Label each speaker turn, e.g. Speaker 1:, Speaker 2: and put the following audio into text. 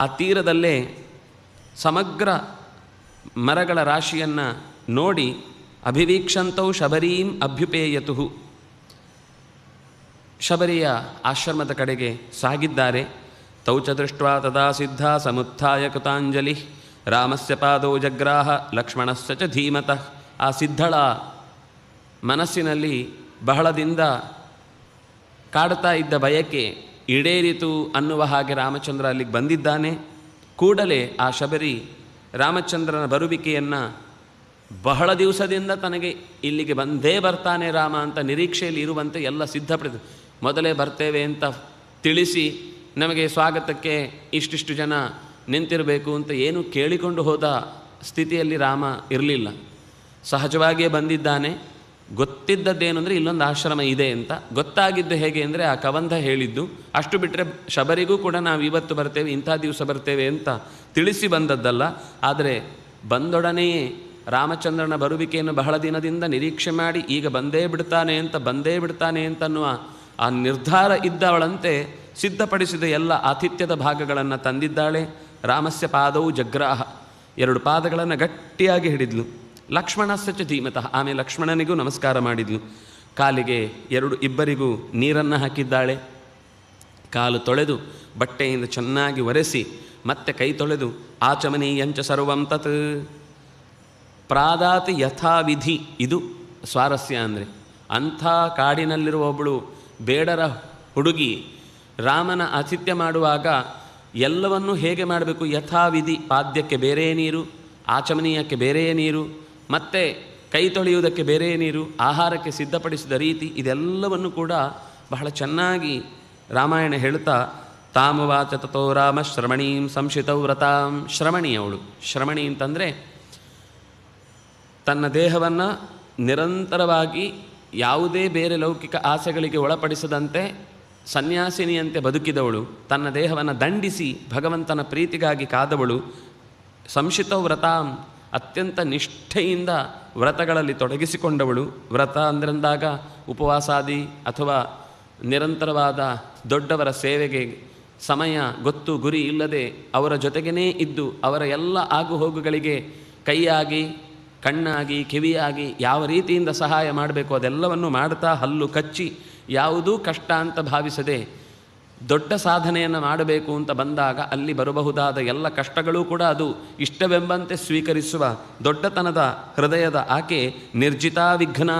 Speaker 1: ಆ ತೀರದಲ್ಲೇ ಸಮಗ್ರ ಮರಗಳ ರಾಶಿಯನ್ನು ನೋಡಿ ಅಭಿವೀಕ್ಷಂತೌ ಶಬರೀಂ ಅಭ್ಯುಪೇಯತು, ಶಬರಿಯ ಆಶ್ರಮದ ಕಡೆಗೆ ಸಾಗಿದ್ದಾರೆ. ತೌ ಚ ದೃಷ್ಟ್ವಾ ತದಾ ಸಿದ್ಧ ಸಮುತ್ಥಾಯ ಕೃತಾಂಜಲಿ ರಾಮಸ್ಯ ಪಾದೌ ಜಗ್ರಾಹ ಲಕ್ಷ್ಮಣಸ್ಯ ಚ ಧೀಮತಃ. ಆ ಸಿದ್ಧಳ ಮನಸ್ಸಿನಲ್ಲಿ ಬಹಳದಿಂದ ಕಾಡ್ತಾ ಇದ್ದ ಬಯಕೆ ಈಡೇರಿತು ಅನ್ನುವ ಹಾಗೆ ರಾಮಚಂದ್ರ ಅಲ್ಲಿಗೆ ಬಂದಿದ್ದಾನೆ. ಕೂಡಲೇ ಆ ಶಬರಿ ರಾಮಚಂದ್ರನ ಬರುವಿಕೆಯನ್ನು ಬಹಳ ದಿವಸದಿಂದ ತನಗೆ ಇಲ್ಲಿಗೆ ಬಂದೇ ಬರ್ತಾನೆ ರಾಮ ಅಂತ ನಿರೀಕ್ಷೆಯಲ್ಲಿ ಇರುವಂತೆ ಎಲ್ಲ ಸಿದ್ಧಪಡಿದ. ಮೊದಲೇ ಬರ್ತೇವೆ ಅಂತ ತಿಳಿಸಿ ನಮಗೆ ಸ್ವಾಗತಕ್ಕೆ ಇಷ್ಟಿಷ್ಟು ಜನ ನಿಂತಿರಬೇಕು ಅಂತ ಏನು ಕೇಳಿಕೊಂಡು ಹೋದ ಸ್ಥಿತಿಯಲ್ಲಿ ರಾಮ ಇರಲಿಲ್ಲ. ಸಹಜವಾಗಿಯೇ ಬಂದಿದ್ದಾನೆ. ಗೊತ್ತಿದ್ದದ್ದೇನು ಅಂದರೆ ಇಲ್ಲೊಂದು ಆಶ್ರಮ ಇದೆ ಅಂತ. ಗೊತ್ತಾಗಿದ್ದು ಹೇಗೆ ಅಂದರೆ ಆ ಕವಂಧ ಹೇಳಿದ್ದು. ಅಷ್ಟು ಬಿಟ್ಟರೆ ಶಬರಿಗೂ ಕೂಡ ನಾವು ಇವತ್ತು ಬರ್ತೇವೆ, ಇಂಥ ದಿವಸ ಬರ್ತೇವೆ ಅಂತ ತಿಳಿಸಿ ಬಂದದ್ದಲ್ಲ. ಆದರೆ ಬಂದೊಡನೆಯೇ ರಾಮಚಂದ್ರನ ಬರುವಿಕೆಯನ್ನು ಬಹಳ ದಿನದಿಂದ ನಿರೀಕ್ಷೆ ಮಾಡಿ ಈಗ ಬಂದೇ ಬಿಡ್ತಾನೆ ಅಂತನ್ನುವ ಆ ನಿರ್ಧಾರ ಇದ್ದವಳಂತೆ ಸಿದ್ಧಪಡಿಸಿದ ಎಲ್ಲ ಆತಿಥ್ಯದ ಭಾಗಗಳನ್ನು ತಂದಿದ್ದಾಳೆ. ರಾಮಸ್ಯ ಪಾದವು ಜಗ್ರಾಹ, 2 ಪಾದಗಳನ್ನು ಗಟ್ಟಿಯಾಗಿ ಹಿಡಿದ್ಲು. ಲಕ್ಷ್ಮಣಸ್ಯ ಚ ಧೀಮತಃ, ಆಮೇಲೆ ಲಕ್ಷ್ಮಣನಿಗೂ ನಮಸ್ಕಾರ ಮಾಡಿದ್ಲು. ಕಾಲಿಗೆ ಇಬ್ಬರಿಗೂ ನೀರನ್ನು ಹಾಕಿದ್ದಾಳೆ. ಕಾಲು ತೊಳೆದು ಬಟ್ಟೆಯಿಂದ ಚೆನ್ನಾಗಿ ಒರೆಸಿ ಮತ್ತೆ ಕೈ ತೊಳೆದು ಆಚಮನೀಯಂಚ ಸರ್ವಂ ತತ್ ಪ್ರಾದಾತಿ ಯಥಾವಿಧಿ. ಇದು ಸ್ವಾರಸ್ಯ ಅಂದರೆ, ಅಂಥ ಕಾಡಿನಲ್ಲಿರುವ ಒಬ್ಬಳು ಬೇಡರ ಹುಡುಗಿ ರಾಮನ ಆತಿಥ್ಯ ಮಾಡುವಾಗ ಎಲ್ಲವನ್ನೂ ಹೇಗೆ ಮಾಡಬೇಕು, ಯಥಾವಿಧಿ. ಪಾದ್ಯಕ್ಕೆ ಬೇರೆಯೇ ನೀರು, ಆಚಮನೀಯಕ್ಕೆ ಬೇರೆಯೇ ನೀರು, ಮತ್ತು ಕೈ ತೊಳೆಯುವುದಕ್ಕೆ ಬೇರೆಯೇ ನೀರು, ಆಹಾರಕ್ಕೆ ಸಿದ್ಧಪಡಿಸಿದ ರೀತಿ, ಇದೆಲ್ಲವನ್ನು ಕೂಡ ಬಹಳ ಚೆನ್ನಾಗಿ ರಾಮಾಯಣ ಹೇಳ್ತಾ ತಾಮುವಾಚ ತಥೋ ರಾಮ ಶ್ರಮಣೀಂ ಸಂಶಿತೌ ವ್ರತಾಂ. ಶ್ರಮಣಿ ಅವಳು. ಶ್ರಮಣಿ ಅಂತಂದರೆ ತನ್ನ ದೇಹವನ್ನು ನಿರಂತರವಾಗಿ ಯಾವುದೇ ಬೇರೆ ಲೌಕಿಕ ಆಸೆಗಳಿಗೆ ಒಳಪಡಿಸದಂತೆ ಸನ್ಯಾಸಿನಿಯಂತೆ ಬದುಕಿದವಳು, ತನ್ನ ದೇಹವನ್ನು ದಂಡಿಸಿ ಭಗವಂತನ ಪ್ರೀತಿಗಾಗಿ ಕಾದವಳು. ಸಂಶಿತೌ ವ್ರತಾಂ, ಅತ್ಯಂತ ನಿಷ್ಠೆಯಿಂದ ವ್ರತಗಳಲ್ಲಿ ತೊಡಗಿಸಿಕೊಂಡವಳು. ವ್ರತ ಅಂದ್ರಂದಾಗ ಉಪವಾಸಾದಿ ಅಥವಾ ನಿರಂತರವಾದ ದೊಡ್ಡವರ ಸೇವೆಗೆ ಸಮಯ ಗೊತ್ತು ಗುರಿ ಇಲ್ಲದೆ ಅವರ ಜೊತೆಗೇ ಇದ್ದು ಅವರ ಎಲ್ಲ ಆಗುಹೋಗುಗಳಿಗೆ ಕೈಯಾಗಿ ಕಣ್ಣಾಗಿ ಕಿವಿಯಾಗಿ ಯಾವ ರೀತಿಯಿಂದ ಸಹಾಯ ಮಾಡಬೇಕು ಅದೆಲ್ಲವನ್ನು ಮಾಡ್ತಾ ಹಲ್ಲು ಕಚ್ಚಿ ಯಾವುದೂ ಕಷ್ಟ ಅಂತ ಭಾವಿಸದೆ ದೊಡ್ಡ ಸಾಧನೆಯನ್ನು ಮಾಡಬೇಕು ಅಂತ ಬಂದಾಗ ಅಲ್ಲಿ ಬರಬಹುದಾದ ಎಲ್ಲ ಕಷ್ಟಗಳೂ ಕೂಡ ಅದು ಇಷ್ಟವೆಂಬಂತೆ ಸ್ವೀಕರಿಸುವ ದೊಡ್ಡತನದ ಹೃದಯದ ಆಕೆ ನಿರ್ಜಿತಾ ವಿಘ್ನಾ.